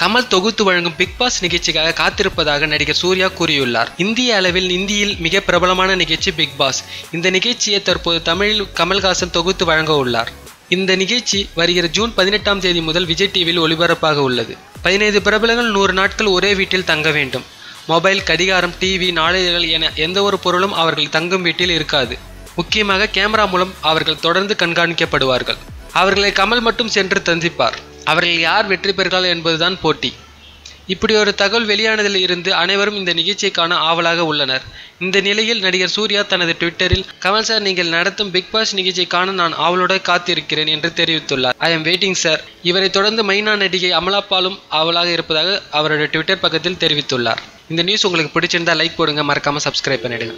கமல் தொகுத்து வழங்கும் big pass நிகழ்ச்சிக்காக காத்திருப்பதாக நடிகர் சூர்யா கூறியுள்ளார். இந்திய அளவில் இந்தியில் மிக பிரபலமான நிகழ்ச்சி பிக் பாஸ். இந்த நிகழ்ச்சியை தற்போது தமிழில் கமல்ஹாசன் தொகுத்து வழங்க உள்ளார். இந்த நிகழ்ச்சி வருகிற ஜூன் 18ஆம் தேதி முதல் விஜய் டிவியில் ஒளிபரப்பாக உள்ளது. 15 பிரபலங்கள் 100 நாட்கள் ஒரே வீட்டில் தங்க வேண்டும். மொபைல், கடிகாரம், டிவி, நாளிதழ்கள் என எந்த ஒரு பொருளும் அவர்கள் தங்கும் வீட்டில் இருக்காது. முக்கியமாக கேமரா மூலம் அவர்கள் தொடர்ந்து கண்காணிக்கப்படுவார்கள். அவர்களை கமல் மட்டும் சென்று சந்திப்பார். அவர்கள் யார் வெற்றி பெறுகிறார்கள் என்பதுதான் போட்டி. இப்படி ஒரு தகவல் வெளியானதில் இருந்து அனைவரும் இந்த நிகழ்ச்சியை காண ஆவலாக உள்ளனர். இந்த நிலையில் நடிகர் சூர்யா தனது ட்விட்டரில், கமல் சார், நீங்கள் நடத்தும் பிக் பாஸ் நிகழ்ச்சியை காண நான் ஆவலோடு காத்திருக்கிறேன் என்று தெரிவித்துள்ளார். I am waiting sir. இவரை தொடர்ந்து மைனா நடிகை அமலாபாலும் ஆவலாக இருப்பதாக அவருடைய ட்விட்டர் பக்கத்தில் தெரிவித்துள்ளார். இந்த நியூஸ் உங்களுக்கு பிடிச்சிருந்தா லைக் போடுங்க, மறக்காம சப்ஸ்கிரைப் பண்ணிடுங்க.